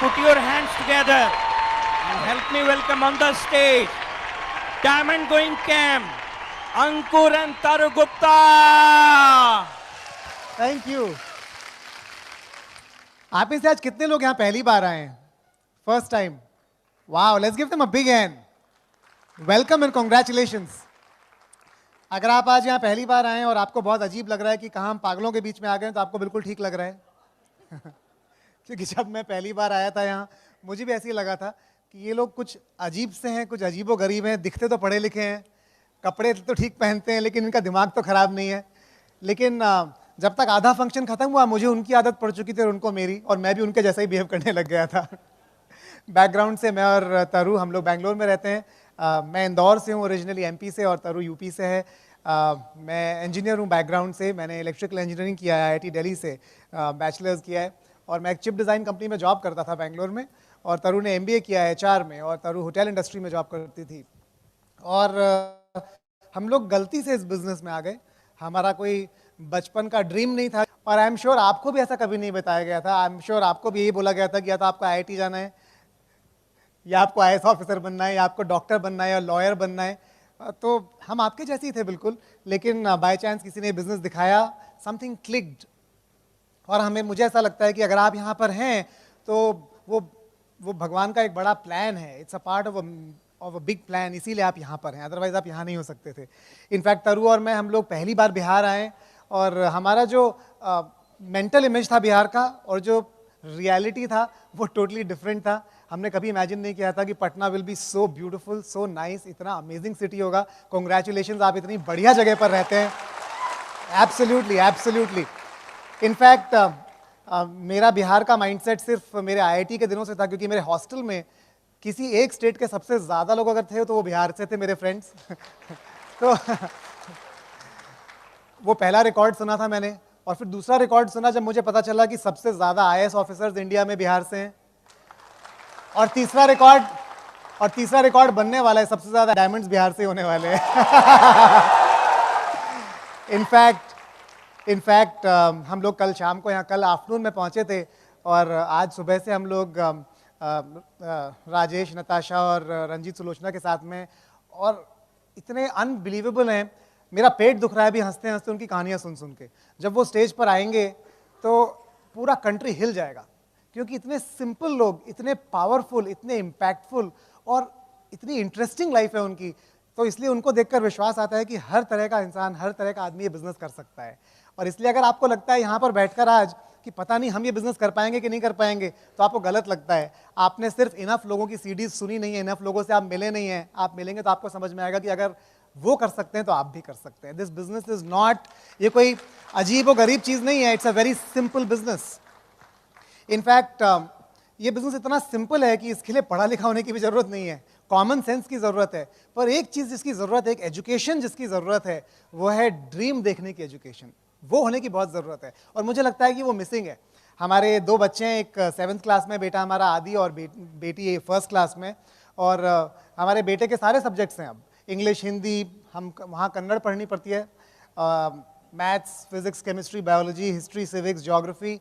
put your hands together and help me welcome on the stage Diamond Going Camp, Ankur and Taru Gupta. Thank you. आप में से आज कितने लोग यहाँ पहली बार आए हैं? First time? Wow, let's give them a big hand. Welcome and congratulations. अगर आप आज यहाँ पहली बार आए हैं और आपको बहुत अजीब लग रहा है कि कहाँ हम पागलों के बीच में आ गए हैं, तो आपको बिल्कुल ठीक लग रहा है। क्योंकि जब मैं पहली बार आया था यहाँ, मुझे भी ऐसे ही लगा था कि ये लोग कुछ अजीब से हैं, कुछ अजीबो गरीब हैं, दिखते तो पढ़े लिखे हैं, कपड़े तो ठीक पहनते हैं, लेकिन इनका दिमाग तो खराब नहीं है। लेकिन जब तक आधा फंक्शन खत्म हुआ, मुझे उनकी आदत पड़ चुकी थी और उनको मेरी, और मैं भी उनके जैसा ही बिहेव करने लग गया था। बैकग्राउंड से मैं और तरु, हम लोग बैंगलोर में रहते हैं। मैं इंदौर से हूँ ओरिजिनली, एमपी से, और तरु यूपी से है। मैं इंजीनियर हूँ बैकग्राउंड से। मैंने इलेक्ट्रिकल इंजीनियरिंग किया है आईआईटी दिल्ली से, बैचलर्स किया है, और मैं एक चिप डिज़ाइन कंपनी में जॉब करता था बैंगलोर में, और तरु ने एमबीए किया है एचआर में, और तरु होटल इंडस्ट्री में जॉब करती थी। और हम लोग गलती से इस बिज़नेस में आ गए। हमारा कोई बचपन का ड्रीम नहीं था, और आई एम श्योर आपको भी ऐसा कभी नहीं बताया गया था। आई एम श्योर आपको भी यही बोला गया था कि या तो आपको आईआईटी जाना है, या आपको आईएएस ऑफिसर बनना है, या आपको डॉक्टर बनना है, या लॉयर बनना है। तो हम आपके जैसे ही थे बिल्कुल, लेकिन बाय चांस किसी ने बिजनेस दिखाया, समथिंग क्लिक्ड। और मुझे ऐसा लगता है कि अगर आप यहाँ पर हैं तो वो भगवान का एक बड़ा प्लान है। It's a part of a big plan, इसीलिए आप यहाँ पर हैं, अदरवाइज आप यहाँ नहीं हो सकते थे। इनफैक्ट तरु और मैं, हम लोग पहली बार बिहार आए, और हमारा जो मेंटल इमेज था बिहार का और जो रियलिटी था वो टोटली डिफरेंट था। हमने कभी इमेजिन नहीं किया था कि Patna will be so beautiful, so nice, इतना अमेजिंग सिटी होगा। कॉन्ग्रेचुलेशंस, आप इतनी बढ़िया जगह पर रहते हैं। Absolutely, absolutely. इनफैक्ट मेरा बिहार का माइंडसेट सिर्फ मेरे आईआईटी के दिनों से था, क्योंकि मेरे हॉस्टल में किसी एक स्टेट के सबसे ज़्यादा लोग अगर थे तो वो बिहार से थे, मेरे फ्रेंड्स। तो वो पहला रिकॉर्ड सुना था मैंने, और फिर दूसरा रिकॉर्ड सुना जब मुझे पता चला कि सबसे ज़्यादा आईएएस ऑफिसर्स इंडिया में बिहार से हैं, और तीसरा रिकॉर्ड बनने वाला है, सबसे ज़्यादा डायमंड्स बिहार से होने वाले हैं। इनफैक्ट हम लोग कल शाम को यहाँ, कल आफ्टरनून में पहुँचे थे, और आज सुबह से हम लोग राजेश, नताशा और रंजीत सुलोचना के साथ में, और इतने अनबिलीवेबल हैं। मेरा पेट दुख रहा है अभी हंसते हंसते उनकी कहानियाँ सुन सुन के। जब वो स्टेज पर आएंगे तो पूरा कंट्री हिल जाएगा, क्योंकि इतने सिंपल लोग, इतने पावरफुल, इतने इम्पैक्टफुल, और इतनी इंटरेस्टिंग लाइफ है उनकी। तो इसलिए उनको देखकर विश्वास आता है कि हर तरह का इंसान, हर तरह का आदमी ये बिजनेस कर सकता है। और इसलिए अगर आपको लगता है यहाँ पर बैठकर आज कि पता नहीं हम ये बिजनेस कर पाएंगे कि नहीं कर पाएंगे, तो आपको गलत लगता है। आपने सिर्फ इनफ लोगों की सीडीज सुनी नहीं है, इनफ लोगों से आप मिले नहीं हैं। आप मिलेंगे तो आपको समझ में आएगा कि अगर वो कर सकते हैं तो आप भी कर सकते हैं। दिस बिजनेस इज नॉट, ये कोई अजीब और गरीब चीज़ नहीं है। It's a very simple business. In fact ये बिजनेस इतना सिंपल है कि इसके लिए पढ़ा लिखा होने की भी ज़रूरत नहीं है, कॉमन सेंस की ज़रूरत है। पर एक चीज़ जिसकी ज़रूरत है, एक एजुकेशन जिसकी ज़रूरत है, वो है ड्रीम देखने की एजुकेशन। वो होने की बहुत ज़रूरत है, और मुझे लगता है कि वो मिसिंग है। हमारे दो बच्चे हैं, एक 7th क्लास में, बेटा हमारा आदि, और बेटी 1st क्लास में। और हमारे बेटे के सारे सब्जेक्ट्स हैं अब, इंग्लिश, हिंदी, हम वहाँ कन्नड़ पढ़नी पड़ती है, maths, physics, chemistry, biology, history, civics, geography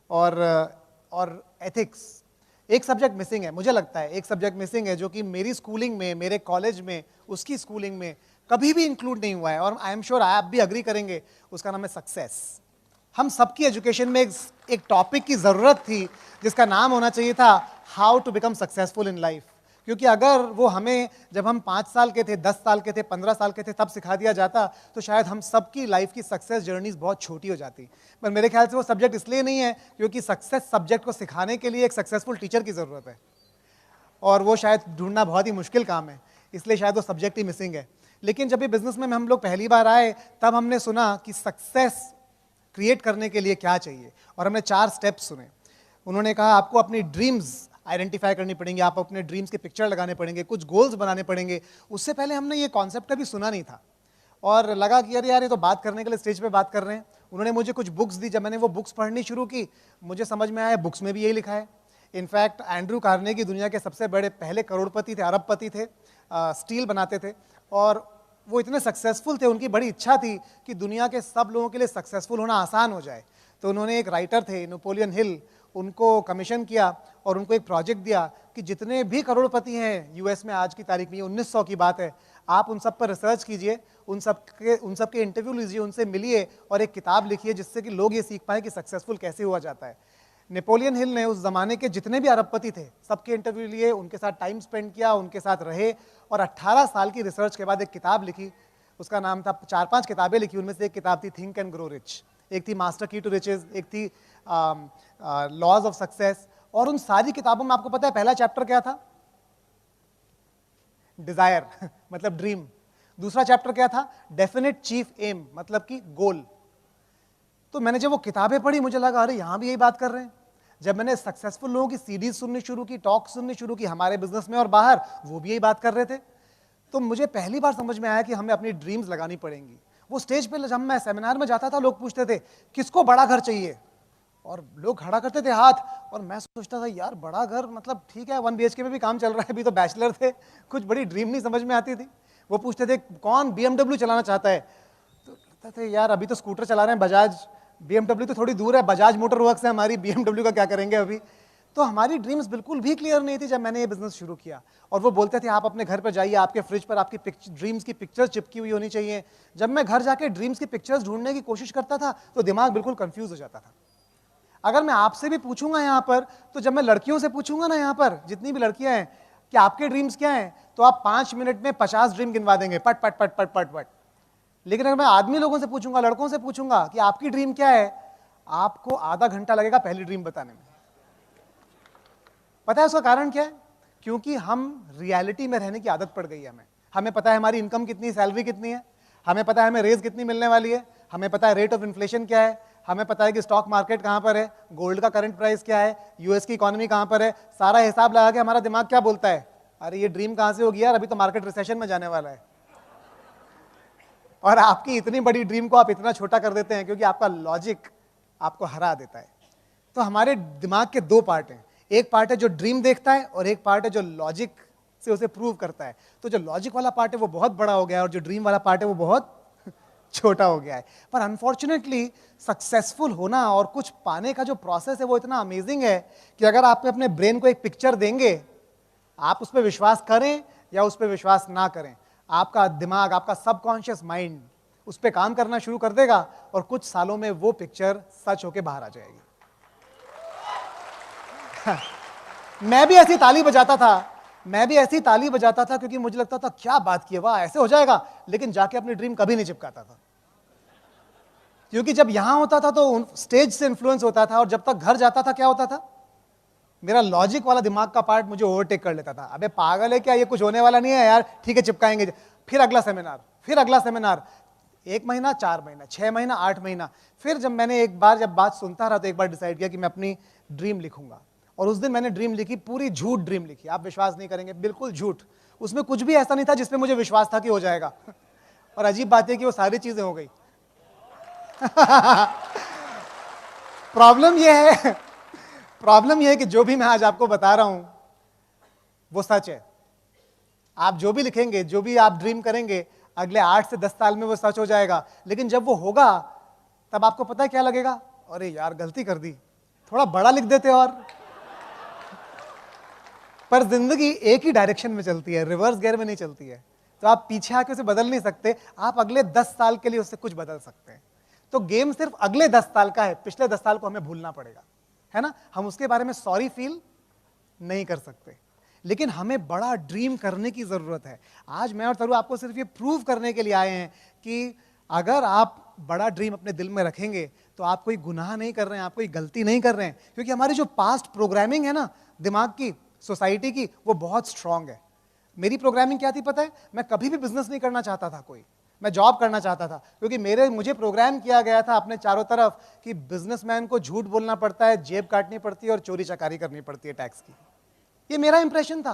और एथिक्स। एक सब्जेक्ट मिसिंग है, मुझे लगता है एक सब्जेक्ट मिसिंग है, जो कि मेरी स्कूलिंग में, मेरे कॉलेज में, उसकी स्कूलिंग में कभी भी इंक्लूड नहीं हुआ है, और आई एम श्योर आप भी अग्री करेंगे। उसका नाम है सक्सेस। हम सबकी एजुकेशन में एक टॉपिक की ज़रूरत थी जिसका नाम होना चाहिए था how to become successful in life. क्योंकि अगर वो हमें जब हम 5 साल के थे, 10 साल के थे, 15 साल के थे, तब सिखा दिया जाता, तो शायद हम सबकी लाइफ की सक्सेस जर्नीज बहुत छोटी हो जाती। पर मेरे ख्याल से वो सब्जेक्ट इसलिए नहीं है क्योंकि सक्सेस सब्जेक्ट को सिखाने के लिए एक सक्सेसफुल टीचर की ज़रूरत है, और वो शायद ढूंढना बहुत ही मुश्किल काम है, इसलिए शायद वो सब्जेक्ट ही मिसिंग है। लेकिन जब ये बिजनेस में हम लोग पहली बार आए, तब हमने सुना कि सक्सेस क्रिएट करने के लिए क्या चाहिए, और हमने 4 स्टेप्स सुने। उन्होंने कहा आपको अपनी ड्रीम्स आइडेंटिफाई करनी पड़ेंगी, आप अपने ड्रीम्स के पिक्चर लगाने पड़ेंगे, कुछ गोल्स बनाने पड़ेंगे। उससे पहले हमने ये कॉन्सेप्ट कभी सुना नहीं था, और लगा कि अरे यार ये तो बात करने के लिए स्टेज पे बात कर रहे हैं। उन्होंने मुझे कुछ बुक्स दी, जब मैंने वो बुक्स पढ़नी शुरू की, मुझे समझ में आया बुक्स में भी यही लिखा है। इनफैक्ट एंड्रू कार्नेगी दुनिया के सबसे बड़े पहले करोड़पति थे, अरबपति थे, स्टील बनाते थे, और वो इतने सक्सेसफुल थे, उनकी बड़ी इच्छा थी कि दुनिया के सब लोगों के लिए सक्सेसफुल होना आसान हो जाए। तो उन्होंने, एक राइटर थे नेपोलियन हिल, उनको कमीशन किया और उनको एक प्रोजेक्ट दिया कि जितने भी करोड़पति हैं यूएस में आज की तारीख में, 1900 की बात है, आप उन सब पर रिसर्च कीजिए, उन सब के इंटरव्यू लीजिए, उनसे मिलिए और एक किताब लिखिए जिससे कि लोग ये सीख पाए कि सक्सेसफुल कैसे हुआ जाता है। नेपोलियन हिल ने उस जमाने के जितने भी अरबपति थे सबके इंटरव्यू लिए, उनके साथ टाइम स्पेंड किया, उनके साथ रहे और 18 साल की रिसर्च के बाद एक किताब लिखी। उसका नाम था, 4-5 किताबें लिखी, उनमें से एक किताब थी थिंक एंड ग्रो रिच, एक थी मास्टर की टू रिचेज, एक थी लॉज ऑफ सक्सेस। और उन सारी किताबों में आपको पता है पहला चैप्टर क्या था? डिजायर मतलब ड्रीम। दूसरा चैप्टर क्या था? डेफिनेट चीफ एम, मतलब कि गोल। तो मैंने जब वो किताबें पढ़ी मुझे लगा अरे यहां भी यही बात कर रहे हैं। जब मैंने सक्सेसफुल लोगों की सीरीज सुननी शुरू की, टॉक सुननी शुरू की हमारे बिजनेस में और बाहर, वो भी यही बात कर रहे थे। तो मुझे पहली बार समझ में आया कि हमें अपनी ड्रीम्स लगानी पड़ेंगी। वो स्टेज पे जब मैं सेमिनार में जाता था, लोग पूछते थे किसको बड़ा घर चाहिए, और लोग खड़ा करते थे हाथ, और मैं सोचता था यार बड़ा घर मतलब ठीक है 1 BHK में भी काम चल रहा है, अभी तो बैचलर थे, कुछ बड़ी ड्रीम नहीं समझ में आती थी। वो पूछते थे कौन BMW चलाना चाहता है, तो लगता था यार अभी तो स्कूटर चला रहे हैं बजाज, BMW तो थोड़ी दूर है, बजाज मोटर वर्क्स है हमारी, BMW का क्या करेंगे अभी। तो हमारी ड्रीम्स बिल्कुल भी क्लियर नहीं थी जब मैंने ये बिजनेस शुरू किया। और वो बोलते थे आप अपने घर पर जाइए, आपके फ्रिज पर आपकी ड्रीम्स की पिक्चर चिपकी हुई होनी चाहिए। जब मैं घर जाके ड्रीम्स की पिक्चर्स ढूंढने की कोशिश करता था तो दिमाग बिल्कुल कंफ्यूज हो जाता था। अगर मैं आपसे भी पूछूंगा यहाँ पर, तो जब मैं लड़कियों से पूछूंगा ना यहाँ पर जितनी भी लड़कियां हैं कि आपके ड्रीम्स क्या हैं, तो आप 5 मिनट में 50 ड्रीम गिनवा देंगे, पट पट पट पट पट पट। लेकिन अगर मैं आदमी लोगों से पूछूंगा, लड़कों से पूछूंगा कि आपकी ड्रीम क्या है, आपको आधा घंटा लगेगा पहली ड्रीम बताने में। पता है उसका कारण क्या है? क्योंकि हम रियलिटी में रहने की आदत पड़ गई है हमें। हमें पता है हमारी इनकम कितनी, सैलरी कितनी है, हमें पता है हमें रेज कितनी मिलने वाली है, हमें पता है रेट ऑफ इन्फ्लेशन क्या है, हमें पता है कि स्टॉक मार्केट कहां पर है, गोल्ड का करंट प्राइस क्या है, यूएस की इकोनॉमी कहां पर है। सारा हिसाब लगा के हमारा दिमाग क्या बोलता है, अरे ये ड्रीम कहां से होगी यार, अभी तो मार्केट रिसेशन में जाने वाला है। और आपकी इतनी बड़ी ड्रीम को आप इतना छोटा कर देते हैं क्योंकि आपका लॉजिक आपको हरा देता है। तो हमारे दिमाग के 2 पार्ट हैं, एक पार्ट है जो ड्रीम देखता है और एक पार्ट है जो लॉजिक से उसे प्रूव करता है। तो जो लॉजिक वाला पार्ट है वो बहुत बड़ा हो गया है और जो ड्रीम वाला पार्ट है वो बहुत छोटा हो गया है। पर अनफॉर्चुनेटली सक्सेसफुल होना और कुछ पाने का जो प्रोसेस है वो इतना अमेजिंग है कि अगर आप अपने ब्रेन को एक पिक्चर देंगे, आप उस पर विश्वास करें या उस पर विश्वास ना करें, आपका दिमाग, आपका सबकॉन्शियस माइंड उस पर काम करना शुरू कर देगा और कुछ सालों में वो पिक्चर सच होके बाहर आ जाएगी। मैं भी ऐसी ताली बजाता था, क्योंकि मुझे लगता था क्या बात की है, वाह ऐसे हो जाएगा, लेकिन जाके अपनी ड्रीम कभी नहीं चिपकाता था। क्योंकि जब यहां होता था तो स्टेज से इन्फ्लुएंस होता था और जब तक घर जाता था क्या होता था, मेरा लॉजिक वाला दिमाग का पार्ट मुझे ओवरटेक कर लेता था। अबे पागल है क्या, ये कुछ होने वाला नहीं है यार, ठीक है चिपकाएंगे, फिर अगला सेमिनार, 1 महीना, 4 महीना, 6 महीना, 8 महीना। फिर जब मैंने एक बार जब बात सुनता रहा तो एक बार डिसाइड किया कि मैं अपनी ड्रीम लिखूंगा। और उस दिन मैंने ड्रीम लिखी, पूरी झूठ ड्रीम लिखी, आप विश्वास नहीं करेंगे, बिल्कुल झूठ। उसमें कुछ भी ऐसा नहीं था जिसपे मुझे विश्वास था कि हो जाएगा। और अजीब बात है कि वो सारी चीजें हो गई। प्रॉब्लम यह है कि जो भी मैं आज आपको बता रहा हूं वो सच है। आप जो भी लिखेंगे, जो भी आप ड्रीम करेंगे, अगले 8 से 10 साल में वो सच हो जाएगा। लेकिन जब वो होगा तब आपको पता है क्या लगेगा, अरे यार गलती कर दी, थोड़ा बड़ा लिख देते। और पर जिंदगी एक ही डायरेक्शन में चलती है, रिवर्स गियर में नहीं चलती है। तो आप पीछे आके उसे बदल नहीं सकते, आप अगले 10 साल के लिए उससे कुछ बदल सकते हैं। तो गेम सिर्फ अगले 10 साल का है, पिछले 10 साल को हमें भूलना पड़ेगा, है ना। हम उसके बारे में सॉरी फील नहीं कर सकते, लेकिन हमें बड़ा ड्रीम करने की जरूरत है। आज मैं और तरू आपको सिर्फ ये प्रूव करने के लिए आए हैं कि अगर आप बड़ा ड्रीम अपने दिल में रखेंगे तो आप कोई गुनाह नहीं कर रहे हैं, आप कोई गलती नहीं कर रहे हैं। क्योंकि हमारी जो पास्ट प्रोग्रामिंग है ना, दिमाग की, सोसाइटी की, वो बहुत स्ट्रांग है। मेरी प्रोग्रामिंग क्या थी पता है, मैं कभी भी बिजनेस नहीं करना चाहता था, मैं जॉब करना चाहता था। क्योंकि मुझे प्रोग्राम किया गया था अपने चारों तरफ कि बिजनेसमैन को झूठ बोलना पड़ता है, जेब काटनी पड़ती है और चोरी चकारी करनी पड़ती है टैक्स की। ये मेरा इंप्रेशन था।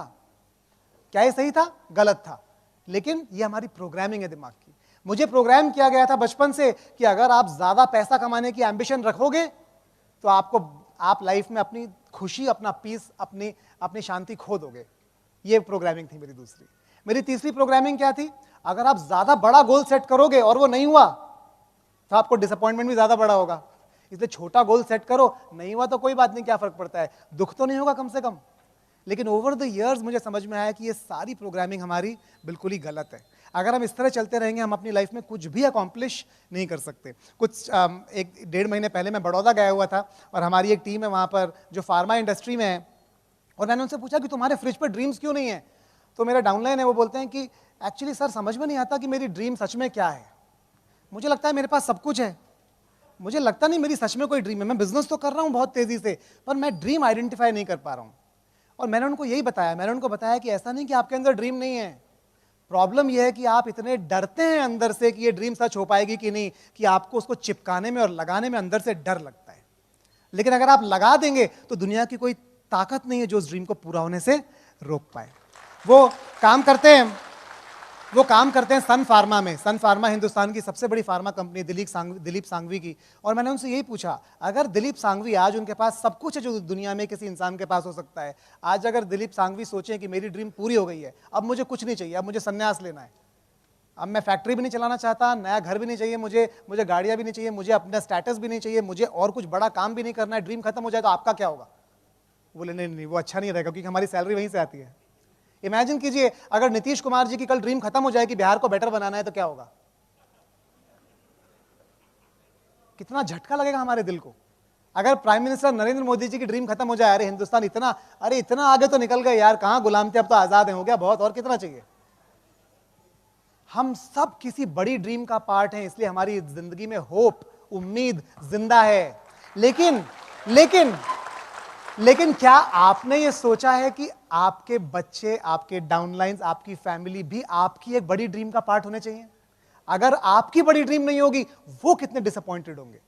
क्या ये सही था? गलत था, लेकिन ये हमारी प्रोग्रामिंग है दिमाग की। मुझे प्रोग्राम किया गया था बचपन से कि अगर आप ज्यादा पैसा कमाने की एम्बिशन रखोगे तो आप लाइफ में अपनी खुशी, अपना पीस, अपनी शांति खो दोगे। ये प्रोग्रामिंग थी मेरी दूसरी। मेरी तीसरी प्रोग्रामिंग क्या थी, अगर आप ज्यादा बड़ा गोल सेट करोगे और वो नहीं हुआ तो आपको डिसअपॉइंटमेंट भी ज्यादा बड़ा होगा। इसलिए छोटा गोल सेट करो, नहीं हुआ तो कोई बात नहीं, क्या फर्क पड़ता है, दुख तो नहीं होगा कम से कम। लेकिन ओवर द इयर्स मुझे समझ में आया कि ये सारी प्रोग्रामिंग हमारी बिल्कुल ही गलत है। अगर हम इस तरह चलते रहेंगे हम अपनी लाइफ में कुछ भी अकॉम्प्लिश नहीं कर सकते। कुछ 1-1.5 महीने पहले मैं बड़ौदा गया हुआ था और हमारी एक टीम है वहाँ पर जो फार्मा इंडस्ट्री में है, और मैंने उनसे पूछा कि तुम्हारे फ्रिज पर ड्रीम्स क्यों नहीं है। तो मेरा डाउनलाइन है, वो बोलते हैं कि एक्चुअली सर समझ में नहीं आता कि मेरी ड्रीम सच में क्या है। मुझे लगता है मेरे पास सब कुछ है, मुझे लगता नहीं मेरी सच में कोई ड्रीम है। मैं बिजनेस तो कर रहा हूँ बहुत तेजी से, पर मैं ड्रीम आइडेंटिफाई नहीं कर पा रहा हूँ। और मैंने उनको यही बताया, मैंने उनको बताया कि ऐसा नहीं कि आपके अंदर ड्रीम नहीं है, प्रॉब्लम यह है कि आप इतने डरते हैं अंदर से कि ये ड्रीम सच हो पाएगी कि नहीं, कि आपको उसको चिपकाने में और लगाने में अंदर से डर लगता है। लेकिन अगर आप लगा देंगे तो दुनिया की कोई ताकत नहीं है जो उस ड्रीम को पूरा होने से रोक पाए। वो काम करते हैं सन फार्मा में। सन फार्मा हिंदुस्तान की सबसे बड़ी फार्मा कंपनी, दिलीप सांघवी की। और मैंने उनसे यही पूछा, अगर दिलीप सांघवी आज, उनके पास सब कुछ है जो दुनिया में किसी इंसान के पास हो सकता है, आज अगर दिलीप सांघवी सोचें कि मेरी ड्रीम पूरी हो गई है, अब मुझे कुछ नहीं चाहिए, अब मुझे संन्यास लेना है, अब मैं फैक्ट्री भी नहीं चलाना चाहता, नया घर भी नहीं चाहिए मुझे गाड़ियां भी नहीं चाहिए, मुझे अपना स्टेटस भी नहीं चाहिए, मुझे और कुछ बड़ा काम भी नहीं करना है, ड्रीम खत्म हो जाए तो आपका क्या होगा? बोले नहीं, वो अच्छा नहीं रहेगा क्योंकि हमारी सैलरी वहीं से आती है। इमेजिन कीजिए अगर नीतीश कुमार जी की कल ड्रीम खत्म हो जाए कि बिहार को बेटर बनाना है तो क्या होगा? कितना झटका लगेगा हमारे दिल को। अगर प्राइम मिनिस्टर नरेंद्र मोदी जी की ड्रीम खत्म हो जाए, अरे हिंदुस्तान इतना आगे तो निकल गए यार, कहां गुलाम थे, अब तो आजाद हैं, हो गया बहुत, और कितना चाहिए? हम सब किसी बड़ी ड्रीम का पार्ट हैं, इसलिए हमारी जिंदगी में होप, उम्मीद जिंदा है। लेकिन क्या आपने ये सोचा है कि आपके बच्चे, आपके डाउनलाइंस, आपकी फैमिली भी आपकी एक बड़ी ड्रीम का पार्ट होने चाहिए? अगर आपकी बड़ी ड्रीम नहीं होगी, वो कितने डिसअपॉइंटेड होंगे।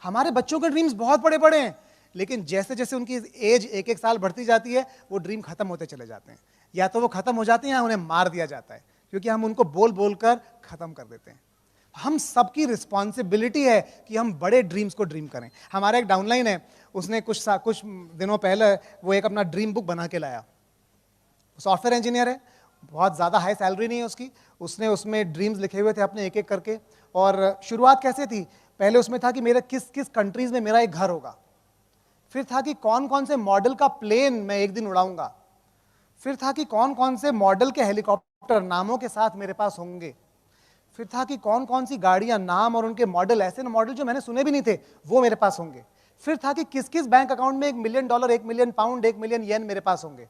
हमारे बच्चों के ड्रीम्स बहुत बड़े बड़े हैं, लेकिन जैसे जैसे उनकी एज एक साल बढ़ती जाती है, वो ड्रीम खत्म होते चले जाते हैं। या तो वो खत्म हो जाते हैं या उन्हें मार दिया जाता है, क्योंकि हम उनको बोल बोल कर खत्म कर देते हैं। हम सबकी रिस्पॉन्सिबिलिटी है कि हम बड़े ड्रीम्स को ड्रीम करें। हमारा एक डाउनलाइन है, उसने कुछ दिनों पहले वो एक अपना ड्रीम बुक बना के लाया। सॉफ्टवेयर इंजीनियर है, बहुत ज़्यादा हाई सैलरी नहीं है उसकी। उसने उसमें ड्रीम्स लिखे हुए थे अपने एक एक करके। और शुरुआत कैसे थी, पहले उसमें था कि मेरा किस किस कंट्रीज में मेरा एक घर होगा, फिर था कि कौन कौन से मॉडल का प्लेन मैं एक दिन उड़ाऊंगा, फिर था कि कौन कौन से मॉडल के हेलीकॉप्टर नामों के साथ मेरे पास होंगे, फिर था कि कौन कौन सी गाड़ियां, नाम और उनके मॉडल, ऐसे मॉडल जो मैंने सुने भी नहीं थे, वो मेरे पास होंगे। फिर था कि किस किस बैंक अकाउंट में $1 मिलियन, $1 मिलियन पाउंड, 1 मिलियन येन मेरे पास होंगे।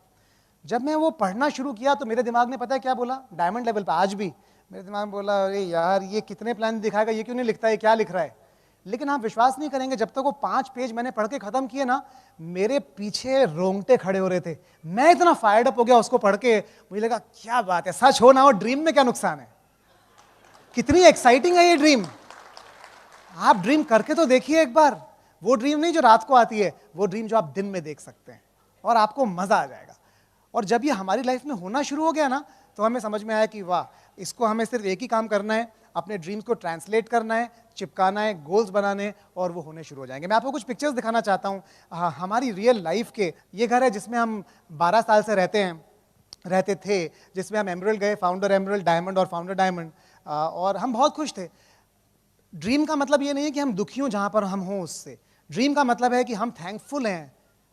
जब मैं वो पढ़ना शुरू किया तो मेरे दिमाग ने पता है क्या बोला, डायमंड लेवल पर आज भी मेरे दिमाग में बोला, अरे यार ये कितने प्लान दिखाएगा, ये क्यों नहीं लिखता है, क्या लिख रहा है। लेकिन आप विश्वास नहीं करेंगे, जब तक वो 5 पेज मैंने पढ़ के खत्म किए ना, मेरे पीछे रोंगटे खड़े हो रहे थे। मैं इतना फायर्ड अप हो गया उसको पढ़ के, मुझे लगा क्या बात है, सच हो ना हो, ड्रीम में क्या नुकसान है, कितनी एक्साइटिंग है ये ड्रीम। आप ड्रीम करके तो देखिए एक बार, वो ड्रीम नहीं जो रात को आती है, वो ड्रीम जो आप दिन में देख सकते हैं, और आपको मजा आ जाएगा। और जब ये हमारी लाइफ में होना शुरू हो गया ना, तो हमें समझ में आया कि वाह, इसको हमें सिर्फ एक ही काम करना है, अपने ड्रीम्स को ट्रांसलेट करना है, चिपकाना है, गोल्स बनाने, और वो होने शुरू हो जाएंगे। मैं आपको कुछ पिक्चर्स दिखाना चाहता हूँ हमारी रियल लाइफ के। ये घर है जिसमें हम 12 साल से रहते थे, जिसमें हम एमरल्ड गए, फाउंडर एमरल्ड, डायमंड और फाउंडर डायमंड, और हम बहुत खुश थे। ड्रीम का मतलब ये नहीं है कि हम दुखी हों जहाँ पर हम हों उससे। ड्रीम का मतलब है कि हम थैंकफुल हैं,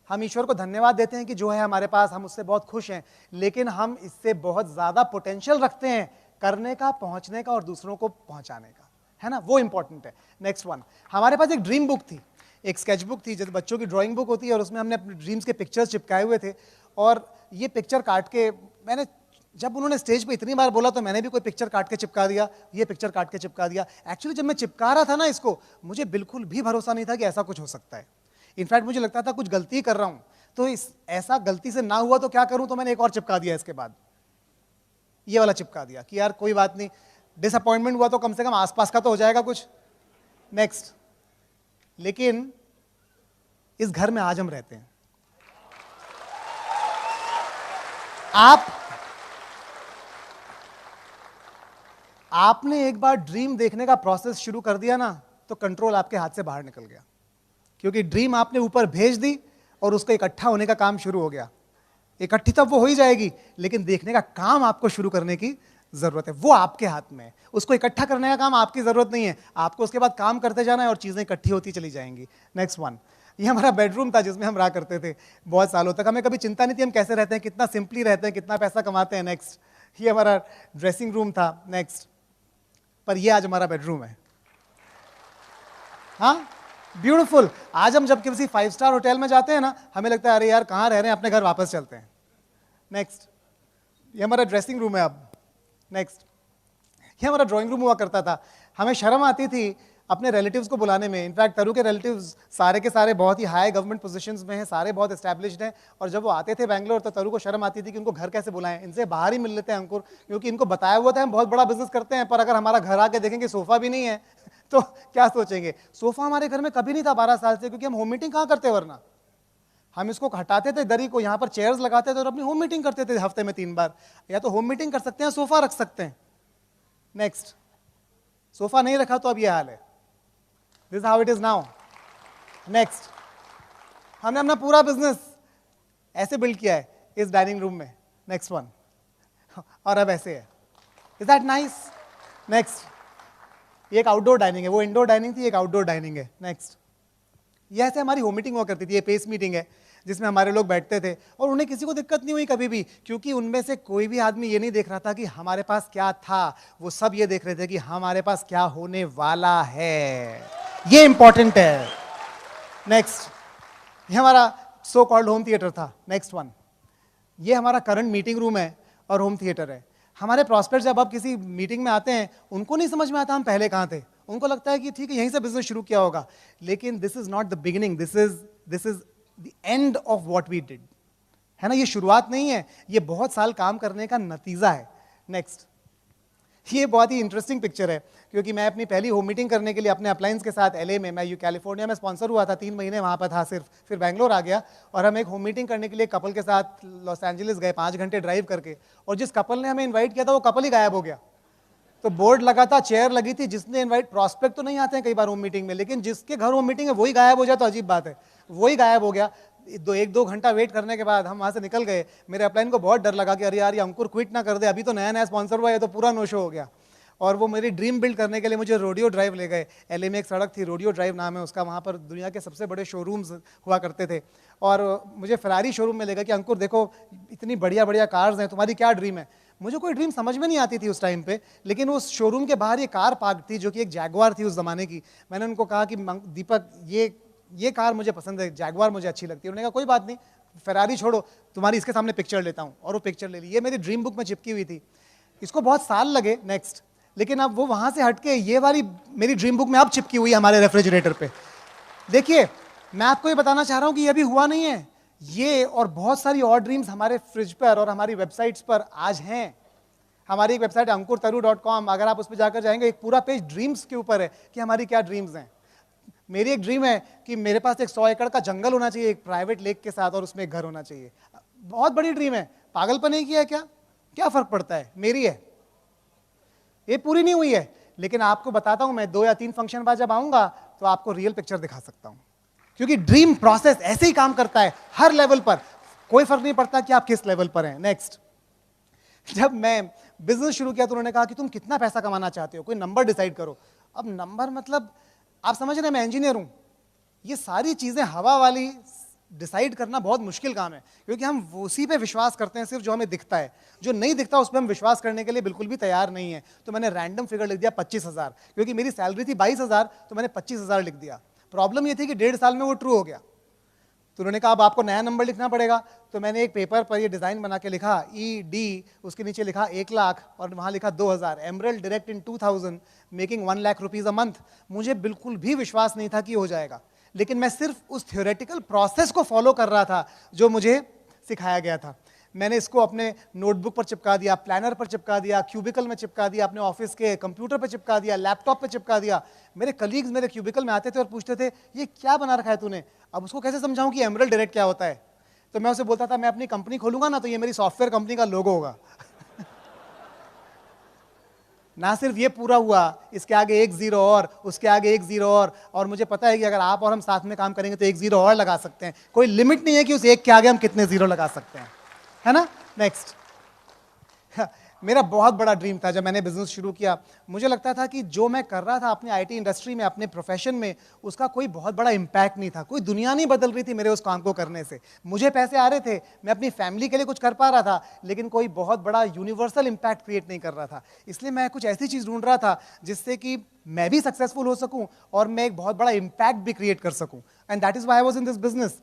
हम ईश्वर को धन्यवाद देते हैं कि जो है हमारे पास, हम उससे बहुत खुश हैं, लेकिन हम इससे बहुत ज़्यादा पोटेंशियल रखते हैं करने का, पहुँचने का और दूसरों को पहुँचाने का, है ना, वो इंपॉर्टेंट है। नेक्स्ट वन, हमारे पास एक ड्रीम बुक थी, एक स्केच बुक थी, जैसे बच्चों की ड्राइंग बुक होती है, और उसमें हमने अपने ड्रीम्स के पिक्चर्स चिपकाए हुए थे। और ये पिक्चर काट के मैंने, जब उन्होंने स्टेज पे इतनी बार बोला तो मैंने भी कोई पिक्चर काट के चिपका दिया, ये पिक्चर काट के चिपका दिया। एक्चुअली जब मैं चिपका रहा था ना इसको, मुझे बिल्कुल भी भरोसा नहीं था कि ऐसा कुछ हो सकता है। इनफैक्ट मुझे लगता था कुछ गलती कर रहा हूँ, तो ऐसा गलती से ना हुआ तो क्या करूँ, तो मैंने एक और चिपका दिया। इसके बाद ये वाला चिपका दिया कि यार कोई बात नहीं, डिसअपॉइंटमेंट हुआ तो कम से कम आसपास का तो हो जाएगा कुछ। नेक्स्ट, लेकिन इस घर में आज हम रहते हैं। आपने एक बार ड्रीम देखने का प्रोसेस शुरू कर दिया ना, तो कंट्रोल आपके हाथ से बाहर निकल गया, क्योंकि ड्रीम आपने ऊपर भेज दी और उसका इकट्ठा होने का काम शुरू हो गया। इकट्ठी तब वो हो ही जाएगी, लेकिन देखने का काम आपको शुरू करने की जरूरत है, वो आपके हाथ में है। उसको इकट्ठा करने का काम आपकी जरूरत नहीं है, आपको उसके बाद काम करते जाना है और चीजें इकट्ठी होती चली जाएंगी। नेक्स्ट वन, ये हमारा बेडरूम था जिसमें हम रहा करते थे बहुत सालों तक। हमें कभी चिंता नहीं थी हम कैसे रहते हैं, कितना सिंपली रहते हैं, कितना पैसा कमाते हैं। नेक्स्ट, ये हमारा ड्रेसिंग रूम था। नेक्स्ट, पर ये आज हमारा बेडरूम है। हाँ, ब्यूटीफुल। आज हम जब किसी 5 स्टार होटल में जाते हैं ना, हमें लगता है अरे यार कहाँ रह रहे हैं, अपने घर वापस चलते हैं। नेक्स्ट, ये हमारा ड्रेसिंग रूम है अब। नेक्स्ट, ये हमारा ड्राइंग रूम हुआ करता था। हमें शर्म आती थी अपने रिलेटिव्स को बुलाने में। इनफैक्ट तरु के रिलेटिव्स सारे के सारे बहुत ही हाई गवर्नमेंट पोजीशंस में हैं, सारे बहुत एस्टैब्लिश्ड हैं, और जब वो आते थे बैंगलोर तो तरु को शर्म आती थी कि उनको घर कैसे बुलाएं, इनसे बाहर ही मिल लेते हैं अंकुर, क्योंकि इनको बताया हुआ था हम बहुत बड़ा बिजनेस करते हैं, पर अगर हमारा घर आके देखेंगे सोफा भी नहीं है तो क्या सोचेंगे। सोफा हमारे घर में कभी नहीं था 12 साल से, क्योंकि हम होम मीटिंग कहाँ करते, वरना हम इसको हटाते थे दरी को, यहाँ पर चेयर्स लगाते थे और अपनी होम मीटिंग करते थे हफ्ते में 3 बार। या तो होम मीटिंग कर सकते हैं, सोफा रख सकते हैं। नेक्स्ट, सोफा नहीं रखा तो अब ये हाल है। This how it is now. Next, हमने अपना पूरा बिजनेस ऐसे बिल्ड किया है इस डाइनिंग रूम में। नेक्स्ट वन, और अब ऐसे है। Is that nice? नेक्स्ट, ये एक आउटडोर डाइनिंग है, वो इंडोर डाइनिंग थी, एक आउटडोर डाइनिंग है। नेक्स्ट, ये ऐसे हमारी होम मीटिंग हुआ करती थी। ये पेस मीटिंग है जिसमें हमारे लोग बैठते थे और उन्हें किसी को दिक्कत नहीं हुई कभी भी, क्योंकि उनमें से कोई भी आदमी ये नहीं देख रहा था कि हमारे पास क्या था, वो सब ये देख रहे थे कि हमारे पास क्या होने वाला है। ये इंपॉर्टेंट है। नेक्स्ट, ये हमारा सो कॉल्ड होम थिएटर था। नेक्स्ट वन, ये हमारा करंट मीटिंग रूम है और होम थिएटर है। हमारे प्रॉस्पेक्ट जब आप किसी मीटिंग में आते हैं, उनको नहीं समझ में आता हम पहले कहाँ थे। उनको लगता है कि ठीक है यहीं से बिजनेस शुरू किया होगा, लेकिन this is not the beginning, this is the end of what we did, है ना। ये शुरुआत नहीं है, ये बहुत साल काम करने का नतीजा है। नेक्स्ट, ये बहुत ही इंटरेस्टिंग पिक्चर है, क्योंकि मैं अपनी पहली होम मीटिंग करने के लिए अपने अपलायंस के साथ LA में, मैं कैलिफोर्निया में स्पॉन्सर हुआ था, 3 महीने वहाँ पर था सिर्फ, फिर बैंगलोर आ गया और हम एक होम मीटिंग करने के लिए कपल के साथ लॉस एंजलिस गए 5 घंटे ड्राइव करके, और जिस कपल ने हमें इन्वाइट किया था वो कपल ही गायब हो गया। तो बोर्ड लगा था, चेयर लगी थी, जिसने इन्वाइट, प्रॉस्पेक्ट तो नहीं आते हैं कई बार होम मीटिंग में, लेकिन जिसके घर होम मीटिंग है वही गायब हो जाए तो अजीब बात है। वही गायब हो गया। 1-2 घंटा वेट करने के बाद हम वहाँ से निकल गए। मेरे अपलाइन को बहुत डर लगा कि अरे यार ये अंकुर क्विट ना कर दे, अभी तो नया नया स्पॉन्सर हुआ है, तो पूरा नो शो हो गया। और वो मेरी ड्रीम बिल्ड करने के लिए मुझे रोडियो ड्राइव ले गए। LA में एक सड़क थी, रोडियो ड्राइव नाम है उसका, वहाँ पर दुनिया के सबसे बड़े शोरूम्स हुआ करते थे, और मुझे फरारी शोरूम में ले गए कि अंकुर देखो इतनी बढ़िया बढ़िया कार्स हैं, तुम्हारी क्या ड्रीम है। मुझे कोई ड्रीम समझ में नहीं आती थी उस टाइम पे, लेकिन उस शोरूम के बाहर ये कार पार्क थी जो कि एक जैगवार थी उस ज़माने की। मैंने उनको कहा कि दीपक ये कार मुझे पसंद है, जैगवार मुझे अच्छी लगती है। उन्होंने कहा कोई बात नहीं, फरारी छोड़ो, तुम्हारी इसके सामने पिक्चर लेता हूँ, और वो पिक्चर ले ली। ये मेरी ड्रीम बुक में चिपकी हुई थी, इसको बहुत साल लगे। नेक्स्ट, लेकिन अब वो वहाँ से हटके ये वाली मेरी ड्रीम बुक में अब चिपकी हुई है हमारे रेफ्रिजरेटर पे। देखिए, मैं आपको ये बताना चाह रहा हूँ कि ये अभी हुआ नहीं है, ये और बहुत सारी और ड्रीम्स हमारे फ्रिज पर और हमारी वेबसाइट्स पर आज हैं। हमारी एक वेबसाइट ankurtaru.com, अगर आप उस पर जाकर जाएंगे, एक पूरा पेज ड्रीम्स के ऊपर है कि हमारी क्या ड्रीम्स हैं। मेरी एक ड्रीम है कि मेरे पास एक 100 एकड़ का जंगल होना चाहिए एक प्राइवेट लेक के साथ, और उसमें एक घर होना चाहिए। बहुत बड़ी ड्रीम है, पागलपन नहीं किया है क्या फर्क पड़ता है, मेरी है, ये पूरी नहीं हुई है, लेकिन आपको बताता हूं मैं 2 या 3 फंक्शन बाद जब आऊंगा तो आपको रियल पिक्चर दिखा सकता हूं, क्योंकि ड्रीम प्रोसेस ऐसे ही काम करता है हर लेवल पर, कोई फर्क नहीं पड़ता कि आप किस लेवल पर हैं। नेक्स्ट, जब मैं बिजनेस शुरू किया तो उन्होंने कहा कि तुम कितना पैसा कमाना चाहते हो, कोई नंबर डिसाइड करो। अब नंबर मतलब आप समझ रहे हैं, मैं इंजीनियर हूं, ये सारी चीजें हवा वाली डिसाइड करना बहुत मुश्किल काम है, क्योंकि हम उसी पे विश्वास करते हैं सिर्फ जो हमें दिखता है, जो नहीं दिखता उस पर हम विश्वास करने के लिए बिल्कुल भी तैयार नहीं है। तो मैंने रैंडम फिगर लिख दिया 25,000, क्योंकि मेरी सैलरी थी 22,000, तो मैंने 25,000 लिख दिया। प्रॉब्लम ये थी कि 1.5 साल में वो ट्रू हो गया। तो उन्होंने कहा अब आपको नया नंबर लिखना पड़ेगा, तो मैंने एक पेपर पर ये डिज़ाइन बना के लिखा ED, उसके नीचे लिखा 1 लाख और वहाँ लिखा 2,000, emerald direct in 2000 making 1 lakh rupees a month. मुझे बिल्कुल भी विश्वास नहीं था कि हो जाएगा, लेकिन मैं सिर्फ उस थ्योरेटिकल प्रोसेस को फॉलो कर रहा था जो मुझे सिखाया गया था। मैंने इसको अपने नोटबुक पर चिपका दिया, प्लानर पर चिपका दिया, क्यूबिकल में चिपका दिया, अपने ऑफिस के कंप्यूटर पर चिपका दिया, लैपटॉप पर चिपका दिया। मेरे कलीग्स मेरे क्यूबिकल में आते थे और पूछते थे ये क्या बना रखा है तूने, अब उसको कैसे समझाऊं कि एमरल्ड डायरेक्ट क्या होता है। तो मैं उसे बोलता था मैं अपनी कंपनी खोलूंगा ना तो ये मेरी सॉफ्टवेयर कंपनी का लोगो होगा। ना सिर्फ ये पूरा हुआ, इसके आगे 1 0 और उसके आगे 1 0 और मुझे पता है कि अगर आप और हम साथ में काम करेंगे तो 1 0 और लगा सकते हैं। कोई लिमिट नहीं है कि उस एक के आगे हम कितने 0 लगा सकते हैं, है ना। नेक्स्ट, मेरा बहुत बड़ा ड्रीम था जब मैंने बिजनेस शुरू किया। मुझे लगता था कि जो मैं कर रहा था अपने आईटी इंडस्ट्री में, अपने प्रोफेशन में, उसका कोई बहुत बड़ा इम्पैक्ट नहीं था। कोई दुनिया नहीं बदल रही थी मेरे उस काम को करने से। मुझे पैसे आ रहे थे, मैं अपनी फैमिली के लिए कुछ कर पा रहा था, लेकिन कोई बहुत बड़ा यूनिवर्सल इम्पैक्ट क्रिएट नहीं कर रहा था। इसलिए मैं कुछ ऐसी चीज़ ढूंढ रहा था जिससे कि मैं भी सक्सेसफुल हो सकूं और मैं एक बहुत बड़ा इम्पैक्ट भी क्रिएट कर सकूं। And that is why I was in this business.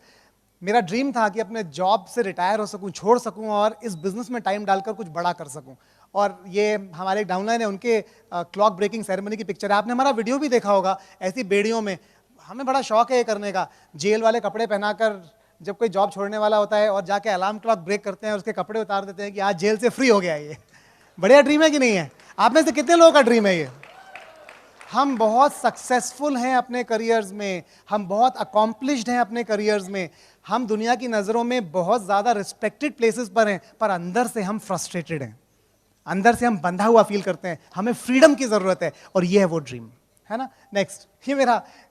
मेरा ड्रीम था कि अपने जॉब से रिटायर हो सकूं, छोड़ सकूं और इस बिजनेस में टाइम डालकर कुछ बड़ा कर सकूं। और ये हमारे एक डाउनलाइन है, उनके क्लॉक ब्रेकिंग सेरेमनी की पिक्चर है। आपने हमारा वीडियो भी देखा होगा, ऐसी बेड़ियों में। हमें बड़ा शौक है ये करने का, जेल वाले कपड़े पहनाकर जब कोई जॉब छोड़ने वाला होता है और जाके अलार्म क्लॉक ब्रेक करते हैं और उसके कपड़े उतार देते हैं कि आज जेल से फ्री हो गया। ये बढ़िया ड्रीम है कि नहीं है? आप में से कितने लोगों का ड्रीम है ये? हम बहुत सक्सेसफुल हैं अपने करियर्स में, हम बहुत अकॉम्प्लिश्ड हैं अपने करियर्स में, हम दुनिया की नज़रों में बहुत ज़्यादा रिस्पेक्टेड प्लेसेस पर हैं, पर अंदर से हम फ्रस्ट्रेटेड हैं, अंदर से हम बंधा हुआ फील करते हैं। हमें फ्रीडम की ज़रूरत है और ये है वो ड्रीम, है ना। नेक्स्ट,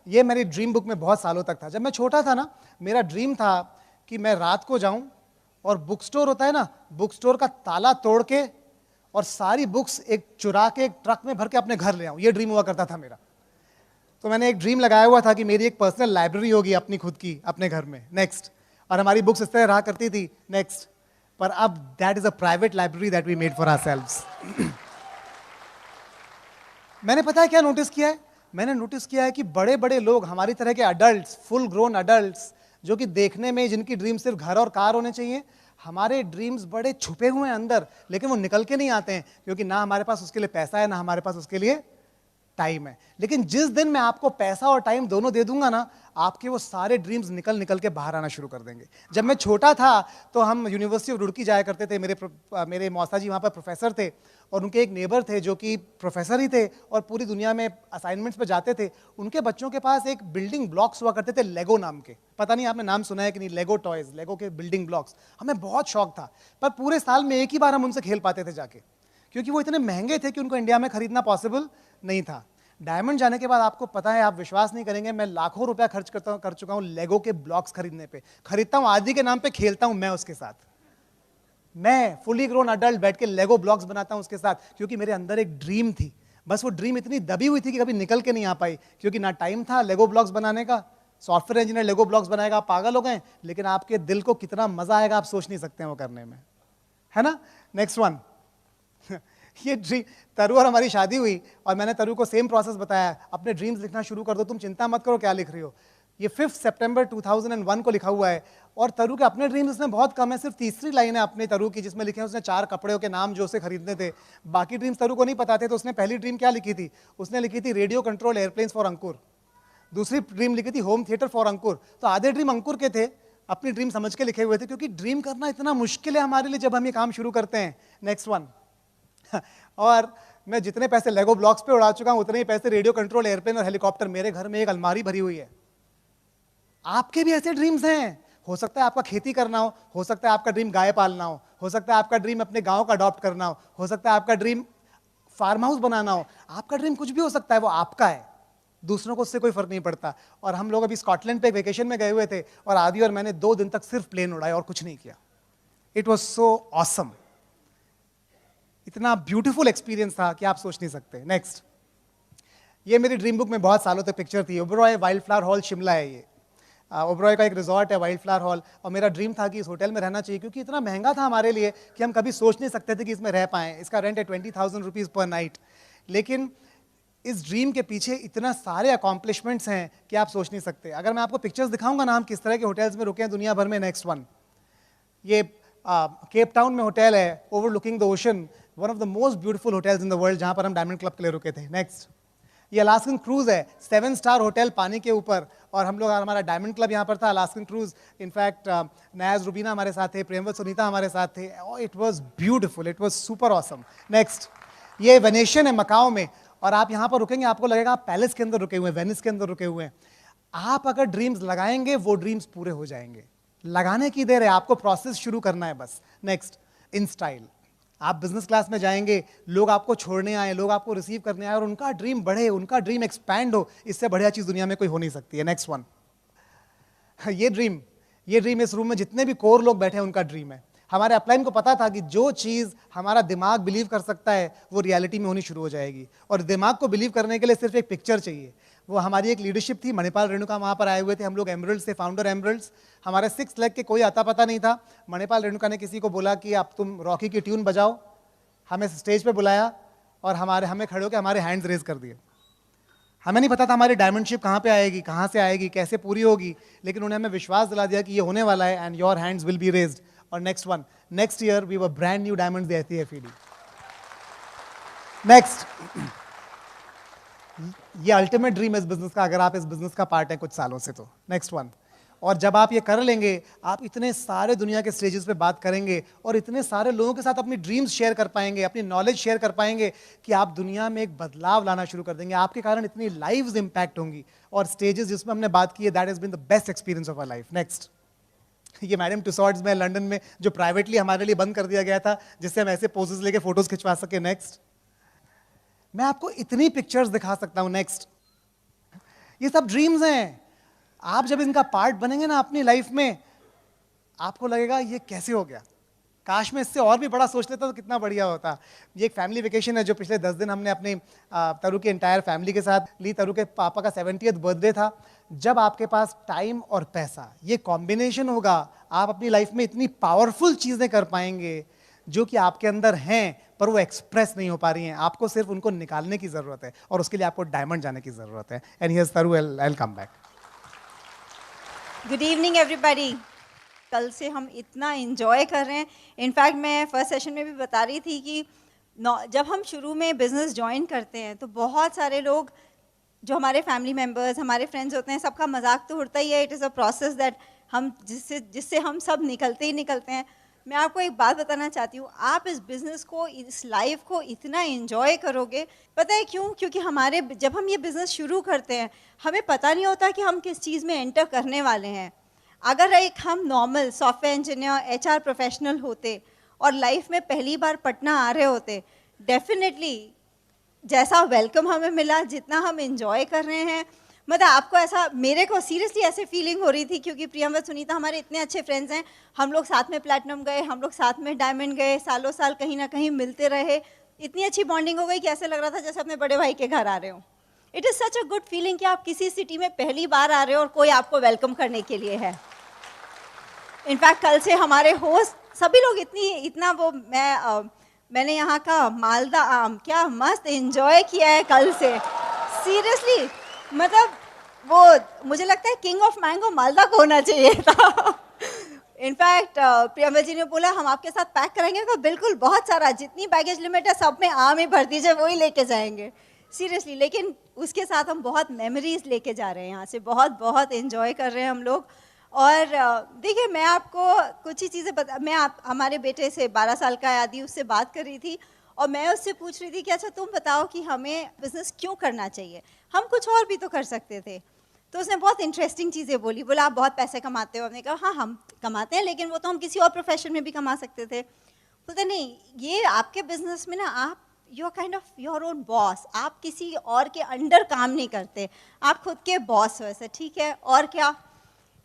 ये मेरी ड्रीम बुक में बहुत सालों तक था। जब मैं छोटा था ना, मेरा ड्रीम था कि मैं रात को जाऊं और बुक स्टोर होता है ना, बुक स्टोर का ताला तोड़ के और सारी बुक्स एक चुरा के एक ट्रक में भर के अपने घर ले आऊं। ये ड्रीम हुआ करता था मेरा। तो मैंने एक ड्रीम लगाया हुआ था कि मेरी एक पर्सनल लाइब्रेरी होगी अपनी खुद की, अपने घर में। नेक्स्ट, और हमारी बुक्स इस तरह रहा करती थी। नेक्स्ट, पर अब that is a private library that we made for ourselves. मैंने पता है क्या नोटिस किया है? मैंने नोटिस किया है कि बड़े बड़े लोग, हमारी तरह के अडल्ट्स, फुल ग्रोन अडल्ट्स, जो कि देखने में, जिनकी ड्रीम सिर्फ घर और कार होने चाहिए, हमारे ड्रीम्स बड़े छुपे हुए हैं अंदर, लेकिन वो निकल के नहीं आते हैं क्योंकि ना हमारे पास उसके लिए पैसा है, ना हमारे पास उसके लिए टाइम है। लेकिन जिस दिन मैं आपको पैसा और टाइम दोनों दे दूंगा ना, आपके वो सारे ड्रीम्स निकल निकल के बाहर आना शुरू कर देंगे। जब मैं छोटा था तो हम यूनिवर्सिटी ऑफ रुड़की जाया करते थे। मेरे मौसा जी वहाँ पर प्रोफेसर थे और उनके एक नेबर थे जो कि प्रोफेसर ही थे और पूरी दुनिया में असाइनमेंट्स पे जाते थे। उनके बच्चों के पास एक बिल्डिंग ब्लॉक्स हुआ करते थे, लेगो नाम के। पता नहीं आपने नाम सुना है कि नहीं, लेगो टॉयज, लेगो के बिल्डिंग ब्लॉक्स। हमें बहुत शौक था, पर पूरे साल में एक ही बार हम उनसे खेल पाते थे जाके, क्योंकि वो इतने महंगे थे कि उनको इंडिया में खरीदना पॉसिबल नहीं था। डायमंड जाने के बाद आपको पता है, आप विश्वास नहीं करेंगे, मैं लाखों रुपया खर्च कर चुका हूं लेगो के ब्लॉक्स खरीदने पे। खरीदता हूं आदि के नाम पे, खेलता हूं मैं उसके साथ। मैं फुली ग्रोन अडल्ट बैठ के लेगो ब्लॉक्स बनाता हूं उसके साथ, क्योंकि मेरे अंदर एक ड्रीम थी। बस वो ड्रीम इतनी दबी हुई थी कि कभी निकल के नहीं आ पाई, क्योंकि ना टाइम था लेगो ब्लॉक्स बनाने का। सॉफ्टवेयर इंजीनियर लेगो ब्लॉक्स बनाएगा, आप पागल हो गए। लेकिन आपके दिल को कितना मजा आएगा आप सोच नहीं सकते हैं वो करने में, है ना। Next one. ये ड्रीम, तरु और हमारी शादी हुई और मैंने तरु को सेम प्रोसेस बताया, अपने ड्रीम्स लिखना शुरू कर दो, तुम चिंता मत करो क्या लिख रही हो। ये 5 सितंबर 2001 को लिखा हुआ है और तरु के अपने ड्रीम्स इसमें बहुत कम है। सिर्फ तीसरी लाइन है अपने तरु की जिसमें लिखे हैं उसने 4 कपड़ों के नाम जो उसे खरीदने थे। बाकी ड्रीम्स तरु को नहीं पता थे। तो उसने पहली ड्रीम क्या लिखी थी? उसने लिखी थी रेडियो कंट्रोल एयरप्लेन्स फॉर अंकुर। दूसरी ड्रीम लिखी थी होम थिएटर फॉर अंकुर। तो आधे ड्रीम अंकुर के थे, अपनी ड्रीम समझ के लिखे हुए थे, क्योंकि ड्रीम करना इतना मुश्किल है हमारे लिए जब हम ये काम शुरू करते हैं। Next one. और मैं जितने पैसे लेगो ब्लॉक्स पे उड़ा चुका हूं, उतने ही पैसे रेडियो कंट्रोल एयरप्लेन और हेलीकॉप्टर। मेरे घर में एक अलमारी भरी हुई है। आपके भी ऐसे ड्रीम्स हैं। हो सकता है आपका खेती करना हो सकता है आपका ड्रीम गाय पालना हो सकता है आपका ड्रीम अपने गांव का अडॉप्ट करना हो सकता है आपका ड्रीम फार्म हाउस बनाना हो। आपका ड्रीम कुछ भी हो सकता है, वो आपका है, दूसरों को उससे कोई फर्क नहीं पड़ता। और हम लोग अभी स्कॉटलैंड पे वेकेशन में गए हुए थे और आदि और मैंने 2 दिन तक सिर्फ प्लेन उड़ाया और कुछ नहीं किया। It was so awesome. इतना ब्यूटीफुल एक्सपीरियंस था कि आप सोच नहीं सकते। नेक्स्ट, ये मेरी ड्रीम बुक में बहुत सालों तक पिक्चर थी। Oberoi wild flower hall Shimla है। ये ओबरॉय का एक रिजॉर्ट है, वाइल्ड फ्लावर हॉल। और मेरा ड्रीम था कि इस होटल में रहना चाहिए, क्योंकि इतना महंगा था हमारे लिए कि हम कभी सोच नहीं सकते थे कि इसमें रह पाएं। इसका रेंट है 20,000 रुपीज़ पर नाइट। लेकिन इस ड्रीम के पीछे इतना सारे अकॉम्प्लिशमेंट्स हैं कि आप सोच नहीं सकते। अगर मैं आपको पिक्चर्स दिखाऊंगा ना हम किस तरह के होटल्स में रुके हैं दुनिया भर में। नेक्स्ट वन, ये केप टाउन में होटल है, overlooking the ocean, one of the most beautiful hotels in the world, जहां पर हम डायमंड क्लब के लिए रुके थे। नेक्स्ट, ये अलास्कन क्रूज है, 7 स्टार होटल पानी के ऊपर, और हम लोग, हमारा डायमंड क्लब यहाँ पर था, Alaskan cruise. In fact Niaz Rubina हमारे साथ थे, प्रेमवत सुनीता हमारे साथ थे। It was beautiful, it was super awesome. Next, ये वेनेशियन है मकाओ में, और आप यहाँ पर रुकेंगे आपको लगेगा आप पैलेस के अंदर रुके हुए हैं, वेनिस के अंदर रुके हुए हैं। आप अगर ड्रीम्स लगाएंगे वो ड्रीम्स पूरे हो जाएंगे। लगाने की देर है, आपको प्रोसेस शुरू करना है बस। Next, in style. आप बिजनेस क्लास में जाएंगे, लोग आपको छोड़ने आए, लोग आपको रिसीव करने आए और उनका ड्रीम बढ़े, उनका ड्रीम एक्सपैंड हो, इससे बढ़िया चीज दुनिया में कोई हो नहीं सकती है। नेक्स्ट वन, ये ड्रीम इस रूम में जितने भी कोर लोग बैठे हैं उनका ड्रीम है। हमारे अपलाइन को पता था कि जो चीज़ हमारा दिमाग बिलीव कर सकता है वो रियलिटी में होनी शुरू हो जाएगी, और दिमाग को बिलीव करने के लिए सिर्फ एक पिक्चर चाहिए। वो हमारी एक लीडरशिप थी, मणिपाल रेणुका वहाँ पर आए हुए थे, हम लोग एमरल्ड्स से, फाउंडर एमरल्ड्स। हमारे 6 लाख के कोई आता पता नहीं था। मणिपाल रेणुका ने किसी को बोला कि आप तुम रॉकी की ट्यून बजाओ, हमें स्टेज पे बुलाया और हमें खड़े होकर हमारे हैंड्स रेज कर दिए। हमें नहीं पता था हमारी डायमंडशिप कहाँ पे आएगी, कहाँ से आएगी, कैसे पूरी होगी, लेकिन उन्हें हमें विश्वास दिला दिया कि ये होने वाला है, and your hands will be raised. और next year we were brand new diamonds the FED। Next, ये अल्टीमेट ड्रीम है इस बिजनेस का, अगर आप इस बिजनेस का पार्ट है कुछ सालों से तो। नेक्स्ट वन, और जब आप ये कर लेंगे, आप इतने सारे दुनिया के स्टेजेस पे बात करेंगे और इतने सारे लोगों के साथ अपनी ड्रीम्स शेयर कर पाएंगे, अपनी नॉलेज शेयर कर पाएंगे कि आप दुनिया में एक बदलाव लाना शुरू कर देंगे। आपके कारण इतनी लाइव्स इंपैक्ट होंगी, और स्टेजेस जिसमें हमने बात की है, that has been the best experience of our life. Next, ये मैडम टुसॉर्ड्स में लंदन में जो प्राइवेटली हमारे लिए बंद कर दिया गया था, जिससे हम ऐसे पोजेस लेके फोटोज खिंचवा सके। नेक्स्ट, मैं आपको इतनी पिक्चर्स दिखा सकता हूं। नेक्स्ट, ये सब ड्रीम्स हैं। आप जब इनका पार्ट बनेंगे ना अपनी लाइफ में, आपको लगेगा ये कैसे हो गया, काश मैं इससे और भी बड़ा सोच लेता तो कितना बढ़िया होता। ये एक फैमिली वेकेशन है जो पिछले 10 दिन हमने अपने तरु के एंटायर फैमिली के साथ ली। तरु के पापा का 70th बर्थडे था। जब आपके पास टाइम और पैसा ये कॉम्बिनेशन होगा, आप अपनी लाइफ में इतनी पावरफुल चीज़ें कर पाएंगे जो कि आपके अंदर हैं पर वो एक्सप्रेस नहीं हो पा रही हैं। आपको सिर्फ उनको निकालने की ज़रूरत है, और उसके लिए आपको डायमंड जाने की ज़रूरत है। एंड हियर्स तरु, I will come back. Good evening everybody. कल से हम इतना इन्जॉय कर रहे हैं। इनफैक्ट मैं फर्स्ट सेशन में भी बता रही थी कि जब हम शुरू में बिज़नेस ज्वाइन करते हैं तो बहुत सारे लोग जो हमारे फैमिली मेम्बर्स, हमारे फ्रेंड्स होते हैं, सबका मजाक तो उड़ता ही है। It is a process that हम जिससे हम सब निकलते ही निकलते हैं। मैं आपको एक बात बताना चाहती हूँ, आप इस बिज़नेस को, इस लाइफ को इतना इन्जॉय करोगे। पता है क्यों? क्योंकि जब हम ये बिज़नेस शुरू करते हैं, हमें पता नहीं होता कि हम किस चीज़ में एंटर करने वाले हैं। अगर एक हम normal software engineer, HR professional होते और लाइफ में पहली बार पटना आ रहे होते, डेफिनेटली जैसा वेलकम हमें मिला, जितना हम इन्जॉय कर रहे हैं, मतलब आपको ऐसा, मेरे को सीरियसली ऐसे फीलिंग हो रही थी, क्योंकि प्रियम व सुनीता हमारे इतने अच्छे फ्रेंड्स हैं। हम लोग साथ में प्लैटिनम गए, हम लोग साथ में डायमंड गए, सालों साल कहीं ना कहीं मिलते रहे। इतनी अच्छी बॉन्डिंग हो गई कि ऐसे लग रहा था जैसे अपने बड़े भाई के घर आ रहे हो। It is such a good feeling कि आप किसी सिटी में पहली बार आ रहे हो और कोई आपको वेलकम करने के लिए है। इनफैक्ट कल से हमारे होस्ट सभी लोग इतना वो मैंने यहाँ का मालदा आम क्या मस्त एंजॉय किया है कल से, सीरियसली। मतलब वो मुझे लगता है किंग ऑफ मैंगो मालदा को होना चाहिए था। इनफैक्ट प्रियंका जी ने बोला हम आपके साथ पैक कराएंगे, तो बिल्कुल बहुत सारा, जितनी बैगेज लिमिट है सब में आम ही भर दीजिए, वही लेके जाएंगे सीरियसली। लेकिन उसके साथ हम बहुत मेमोरीज लेके जा रहे हैं यहाँ से, बहुत बहुत एंजॉय कर रहे हैं हम लोग। और देखिए, मैं आपको कुछ ही चीज़ें हमारे बेटे से 12 साल का आदि, उससे बात कर रही थी और मैं उससे पूछ रही थी कि अच्छा तुम बताओ कि हमें बिज़नेस क्यों करना चाहिए, हम कुछ और भी तो कर सकते थे। तो उसने बहुत इंटरेस्टिंग चीज़ें बोला आप बहुत पैसे कमाते हो। हमने कहा हाँ हम कमाते हैं, लेकिन वो तो हम किसी और प्रोफेशन में भी कमा सकते थे। बोलते नहीं, ये आपके बिजनेस में ना आप you are kind of your own boss, आप किसी और के अंडर काम नहीं करते, आप खुद के बॉस वैसे। ठीक है, और क्या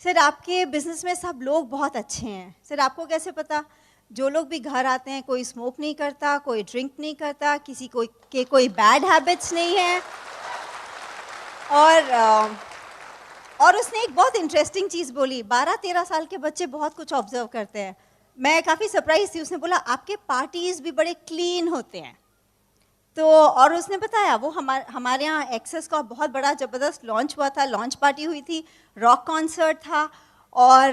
सर? आपके बिजनेस में सब लोग बहुत अच्छे हैं। सर आपको कैसे पता? जो लोग भी घर आते हैं, कोई स्मोक नहीं करता, कोई ड्रिंक नहीं करता, किसी के कोई बैड हैबिट्स नहीं है। और उसने एक बहुत इंटरेस्टिंग चीज़ बोली, 12-13 साल के बच्चे बहुत कुछ ऑब्जर्व करते हैं। मैं काफ़ी सरप्राइज थी। उसने बोला आपके पार्टीज़ भी बड़े क्लीन होते हैं। तो और उसने बताया वो हमारे यहाँ एक्सेस का बहुत बड़ा ज़बरदस्त लॉन्च हुआ था, लॉन्च पार्टी हुई थी, रॉक कॉन्सर्ट था, और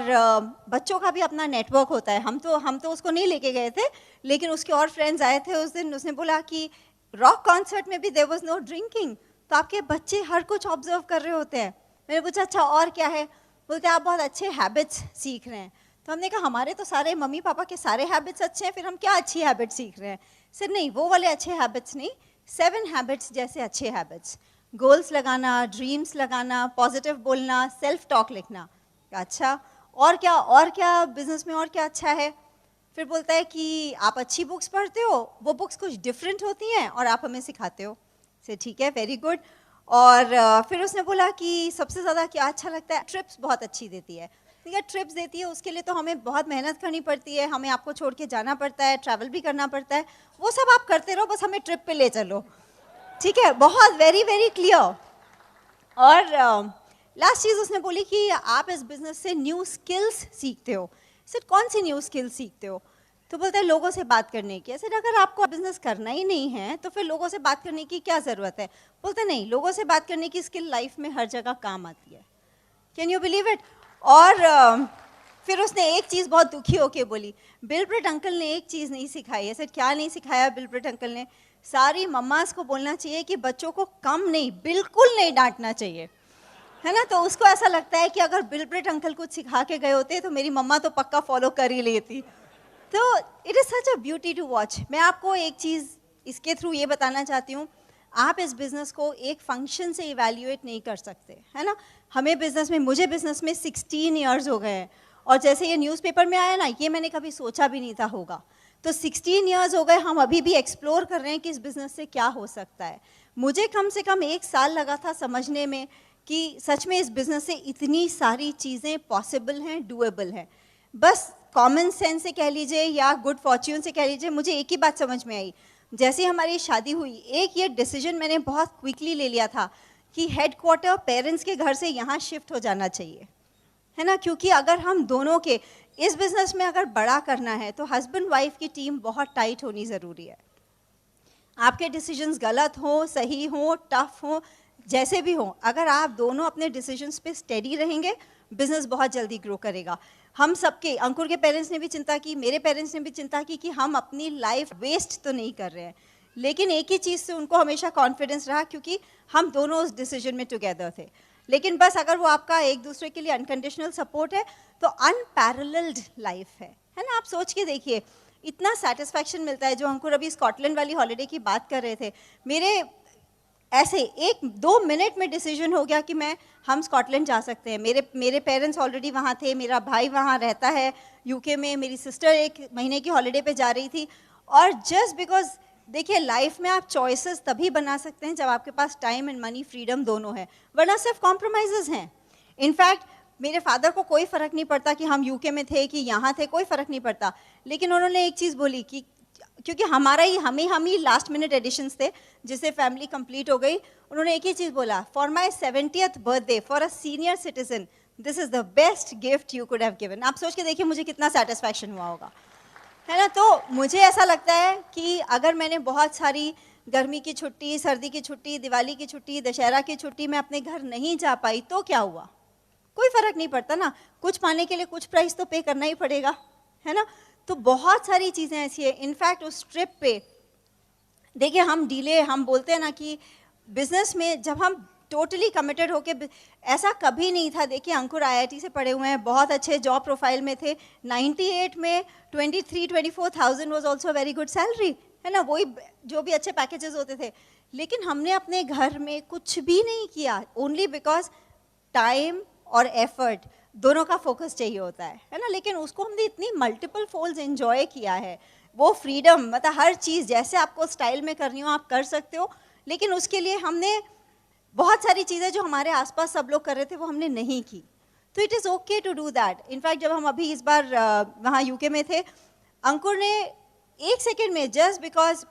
बच्चों का भी अपना नेटवर्क होता है। हम तो उसको नहीं लेके गए थे, लेकिन उसके और फ्रेंड्स आए थे उस दिन। उसने बोला कि रॉक कॉन्सर्ट में भी देयर वाज नो ड्रिंकिंग, तो आपके बच्चे हर कुछ ऑब्जर्व कर रहे होते हैं। मैंने पूछा अच्छा और क्या है? बोलते आप बहुत अच्छे हैबिट्स सीख रहे हैं। तो हमने कहा हमारे तो सारे मम्मी पापा के सारे हैबिट्स अच्छे हैं, फिर हम क्या अच्छी हैबिट्स सीख रहे हैं? सर नहीं, वो वाले अच्छे हैबिट्स नहीं, 7 हैबिट्स जैसे अच्छे हैबिट्स, गोल्स लगाना, ड्रीम्स लगाना, पॉजिटिव बोलना, सेल्फ टॉक लिखना। अच्छा और क्या बिजनेस में और क्या अच्छा है? फिर बोलता है कि आप अच्छी बुक्स पढ़ते हो, वो बुक्स कुछ डिफरेंट होती हैं और आप हमें सिखाते हो। से ठीक है, वेरी गुड। और फिर उसने बोला कि सबसे ज़्यादा क्या अच्छा लगता है? ट्रिप्स बहुत अच्छी देती है। या ट्रिप्स देती है, उसके लिए तो हमें बहुत मेहनत करनी पड़ती है, हमें आपको छोड़ के जाना पड़ता है, ट्रैवल भी करना पड़ता है, वो सब आप करते रहो, बस हमें ट्रिप पे ले चलो, ठीक है, बहुत वेरी वेरी क्लियर। और लास्ट चीज़ उसने बोली कि आप इस बिजनेस से न्यू स्किल्स सीखते हो। सिर्फ कौन सी न्यू स्किल्स सीखते हो? तो बोलते हैं लोगों से बात करने की। ऐसे अगर आपको बिजनेस करना ही नहीं है तो फिर लोगों से बात करने की क्या ज़रूरत है? बोलते नहीं, लोगों से बात करने की स्किल लाइफ में हर जगह काम आती है। Can you believe it? और फिर उसने एक चीज़ बहुत दुखी होके बोली, बिलब्रेट अंकल ने एक चीज़ नहीं सिखाई। ऐसे क्या नहीं सिखाया बिलब्रेट अंकल ने? सारी मम्मास को बोलना चाहिए कि बच्चों को कम नहीं, बिल्कुल नहीं डांटना चाहिए, है ना। तो उसको ऐसा लगता है कि अगर बिलब्रेट अंकल कुछ सिखा के गए होते तो मेरी मम्मा तो पक्का फॉलो कर ही लेती। तो it is such a beauty to watch. मैं आपको एक चीज़ इसके थ्रू ये बताना चाहती हूँ, आप इस बिज़नेस को एक फंक्शन से इवैल्यूएट नहीं कर सकते, है ना। हमें बिज़नेस में, मुझे बिज़नेस में 16 ईयर्स हो गए हैं, और जैसे ये न्यूज़पेपर में आया ना, ये मैंने कभी सोचा भी नहीं था होगा। तो 16 ईयर्स हो गए, हम अभी भी एक्सप्लोर कर रहे हैं कि इस बिज़नेस से क्या हो सकता है। मुझे कम से कम 1 साल लगा था समझने में कि सच में इस बिज़नेस से इतनी सारी चीज़ें पॉसिबल हैं, डूएबल हैं। बस कॉमन सेंस से कह लीजिए या गुड फॉर्च्यून से कह लीजिए, मुझे एक ही बात समझ में आई। जैसे हमारी शादी हुई, एक ये डिसीजन मैंने बहुत क्विकली ले लिया था कि हेडक्वार्टर पेरेंट्स के घर से यहाँ शिफ्ट हो जाना चाहिए, है ना। क्योंकि अगर हम दोनों के इस बिज़नेस में अगर बड़ा करना है तो हस्बैंड वाइफ की टीम बहुत टाइट होनी ज़रूरी है। आपके डिसीजंस गलत हो, सही हो, टफ हो, जैसे भी हो, अगर आप दोनों अपने डिसीजंस पे स्टेडी रहेंगे, बिजनेस बहुत जल्दी ग्रो करेगा। हम सबके, अंकुर के पेरेंट्स ने भी चिंता की, मेरे पेरेंट्स ने भी चिंता की कि हम अपनी लाइफ वेस्ट तो नहीं कर रहे हैं, लेकिन एक ही चीज़ से उनको हमेशा कॉन्फिडेंस रहा, क्योंकि हम दोनों उस डिसीजन में टुगेदर थे। लेकिन बस अगर वो आपका एक दूसरे के लिए अनकंडीशनल सपोर्ट है तो अनपैरेलल्ड लाइफ है ना। आप सोच के देखिए, इतना सेटिस्फैक्शन मिलता है। जो अंकुर अभी स्कॉटलैंड वाली हॉलीडे की बात कर रहे थे, मेरे ऐसे 1-2 मिनट में डिसीजन हो गया कि हम स्कॉटलैंड जा सकते हैं। मेरे पेरेंट्स ऑलरेडी वहाँ थे, मेरा भाई वहाँ रहता है यूके में, मेरी सिस्टर 1 महीने की हॉलीडे पे जा रही थी। और जस्ट बिकॉज देखिए, लाइफ में आप चॉइसेस तभी बना सकते हैं जब आपके पास टाइम एंड मनी, फ्रीडम दोनों है, वरना सिर्फ कॉम्प्रोमाइज़ेस हैं। इनफैक्ट मेरे फादर को कोई फ़र्क नहीं पड़ता कि हम यूके में थे कि यहाँ थे, कोई फ़र्क नहीं पड़ता। लेकिन उन्होंने एक चीज़ बोली कि क्योंकि हम ही लास्ट मिनट एडिशंस थे जिससे फैमिली कंप्लीट हो गई, उन्होंने एक ही चीज़ बोला, for my 70th birthday for a senior citizen this is the best gift you could have given. आप सोच के देखिए मुझे कितना सेटिस्फैक्शन हुआ होगा, है ना। तो मुझे ऐसा लगता है कि अगर मैंने बहुत सारी गर्मी की छुट्टी, सर्दी की छुट्टी, दिवाली की छुट्टी, दशहरा की छुट्टी में अपने घर नहीं जा पाई तो क्या हुआ? कोई फ़र्क नहीं पड़ता ना। कुछ पाने के लिए कुछ प्राइस तो पे करना ही पड़ेगा, है ना। तो बहुत सारी चीज़ें ऐसी है। इनफैक्ट उस ट्रिप पे देखिए, हम बोलते हैं ना कि बिजनेस में जब हम टोटली कमिटेड होके, ऐसा कभी नहीं था। देखिए, अंकुर IIT से पढ़े हुए हैं, बहुत अच्छे जॉब प्रोफाइल में थे। 98 में 23-24,000 was also very good salary, है ना। वही जो भी अच्छे पैकेजेस होते थे। लेकिन हमने अपने घर में कुछ भी नहीं किया, ओनली बिकॉज टाइम और एफर्ट दोनों का फोकस चाहिए होता है ना। लेकिन उसको हमने इतनी मल्टीपल फोल्ड्स एंजॉय किया है। वो फ्रीडम, मतलब हर चीज़ जैसे आपको स्टाइल में करनी हो आप कर सकते हो, लेकिन उसके लिए हमने बहुत सारी चीज़ें जो हमारे आसपास सब लोग कर रहे थे वो हमने नहीं की। तो it is okay to do that. In fact जब हम अभी इस बार वहाँ यूके में थे, अंकुर ने 1 सेकेंड में, जस्ट बिकॉज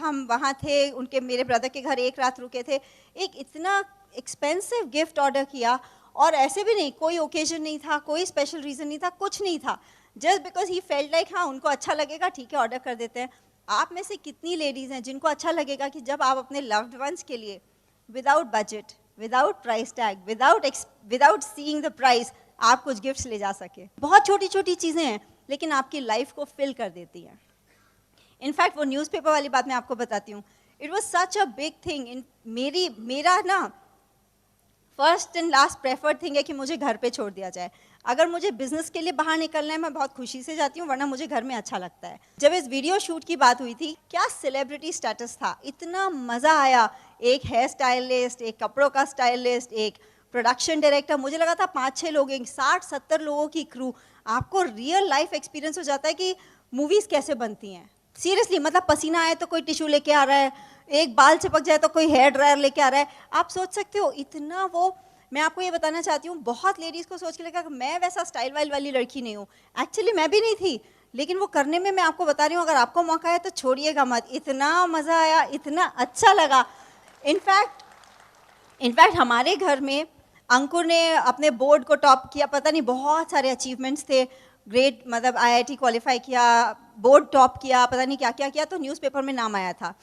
हम वहाँ थे, मेरे ब्रदर के घर 1 रात रुके थे, एक इतना एक्सपेंसिव गिफ्ट ऑर्डर किया। और ऐसे भी नहीं, कोई ओकेजन नहीं था, कोई स्पेशल रीज़न नहीं था, कुछ नहीं था, just because he felt like हाँ उनको अच्छा लगेगा, ठीक है ऑर्डर कर देते हैं। आप में से कितनी लेडीज़ हैं जिनको अच्छा लगेगा कि जब आप अपने लव्ड वंस के लिए without budget, without price tag, without seeing the price आप कुछ गिफ्ट्स ले जा सके? बहुत छोटी छोटी चीज़ें हैं लेकिन आपकी लाइफ को फिल कर देती हैं। इनफैक्ट वो न्यूज़पेपर वाली बात मैं आपको बताती हूँ, it was such a big thing. मेरा ना first and last preferred thing है कि मुझे घर पे छोड़ दिया जाए। अगर मुझे बिजनेस के लिए बाहर निकलना है मैं बहुत खुशी से जाती हूँ, वरना मुझे घर में अच्छा लगता है। जब इस वीडियो शूट की बात हुई थी, क्या सेलिब्रिटी स्टेटस था, इतना मज़ा आया। एक हेयर स्टाइलिस्ट, एक कपड़ों का स्टाइलिस्ट, एक प्रोडक्शन डायरेक्टर, मुझे लगा था 5-6 लोग, 60-70 लोगों की क्रू। आपको रियल लाइफ एक्सपीरियंस हो जाता है कि मूवीज़ कैसे बनती हैं। सीरियसली, मतलब पसीना आए तो कोई टिश्यू लेके आ रहा है, एक बाल चिपक जाए तो कोई हेयर ड्रायर लेके आ रहा है। आप सोच सकते हो इतना वो मैं आपको ये बताना चाहती हूँ, बहुत लेडीज़ को सोच के लगा कि मैं वैसा स्टाइल वाइल वाली लड़की नहीं हूँ। एक्चुअली मैं भी नहीं थी, लेकिन वो करने में मैं आपको बता रही हूँ, अगर आपको मौका है तो छोड़िएगा मत। इतना मज़ा आया, इतना अच्छा लगा। इनफैक्ट हमारे घर में अंकुर ने अपने बोर्ड को टॉप किया, पता नहीं बहुत सारे अचीवमेंट्स थे, ग्रेड मतलब आईआईटी क्वालिफाई किया, बोर्ड टॉप किया, पता नहीं क्या क्या किया, तो न्यूज़पेपर में नाम आया था।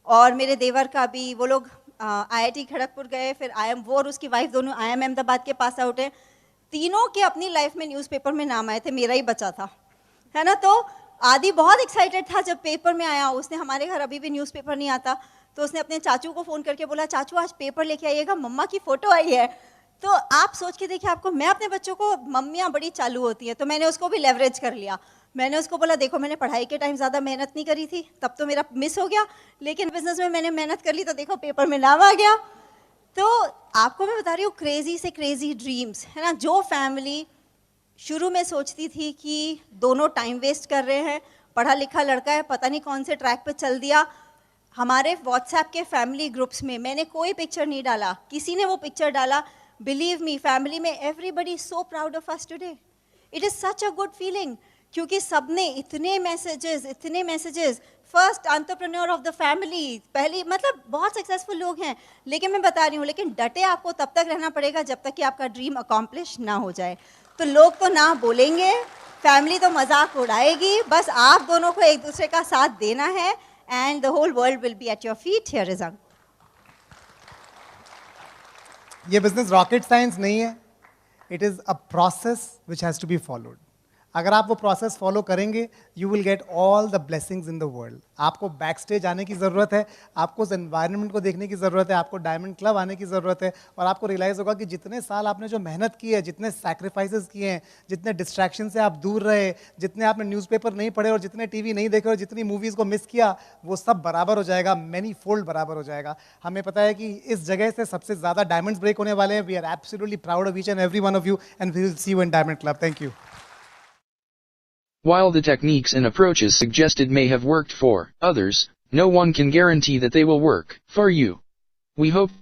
और मेरे देवर का भी, वो लोग आईआईटी खड़गपुर गए, फिर वो और उसकी वाइफ दोनों IIM अहमदाबाद के पास आउट है। तीनों के अपनी लाइफ में न्यूज़पेपर में नाम आए थे, मेरा ही बचा था, है ना। तो आदि बहुत एक्साइटेड था जब पेपर में आया। उसने, हमारे घर अभी भी न्यूज़पेपर नहीं आता, तो उसने अपने चाचू को फ़ोन करके बोला, चाचू आज पेपर लेके आइएगा, मम्मा की फ़ोटो आई है। तो आप सोच के देखिए, आपको, मैं अपने बच्चों को, मम्मियाँ बड़ी चालू होती हैं, तो मैंने उसको भी लेवरेज कर लिया। मैंने उसको बोला, देखो मैंने पढ़ाई के टाइम ज़्यादा मेहनत नहीं करी थी, तब तो मेरा मिस हो गया, लेकिन बिजनेस में मैंने मेहनत कर ली, तो देखो पेपर में नाम आ गया। तो आपको मैं बता रही हूँ, क्रेजी से क्रेजी ड्रीम्स, है ना। जो फैमिली शुरू में सोचती थी कि दोनों टाइम वेस्ट कर रहे हैं, पढ़ा लिखा लड़का है, पता नहीं कौन से ट्रैक पे चल दिया। हमारे व्हाट्सएप के फैमिली ग्रुप्स में मैंने कोई पिक्चर नहीं डाला, किसी ने वो पिक्चर डाला, बिलीव मी, फैमिली में everybody so proud of us today. It is such a good feeling, क्योंकि सबने इतने messages, first entrepreneur of the family, पहली, मतलब बहुत सक्सेसफुल लोग हैं। लेकिन मैं बता रही हूँ, लेकिन डटे आपको तब तक रहना पड़ेगा जब तक कि आपका ड्रीम अकॉम्प्लिश ना हो जाए। तो लोग तो ना बोलेंगे, फैमिली तो मजाक उड़ाएगी, बस आप दोनों को एक दूसरे का साथ देना है, and the whole world will be at your feet. Here is ये बिजनेस रॉकेट साइंस नहीं है, it is a process which has to be followed. अगर आप वो प्रोसेस फॉलो करेंगे, you will get all the blessings in the world. आपको back stage आने की ज़रूरत है, आपको उस एनवायरनमेंट को देखने की ज़रूरत है, आपको डायमंड क्लब आने की ज़रूरत है, और आपको रियलाइज़ होगा कि जितने साल आपने जो मेहनत की है, जितने सैक्रिफाइसेस किए हैं, जितने डिस्ट्रैक्शन से आप दूर रहे, जितने आपने न्यूज़पेपर नहीं पढ़े और जितने टीवी नहीं देखे और जितनी मूवीज़ को मिस किया, वो सब बराबर हो जाएगा, मैनी फोल्ड बराबर हो जाएगा। हमें पता है कि इस जगह से सबसे ज़्यादा डायमंड्स ब्रेक होने वाले हैं। We are absolutely proud of each and every one of you, and we will see you in diamond club. Thank you. While the techniques and approaches suggested may have worked for others, no one can guarantee that they will work for you. We hope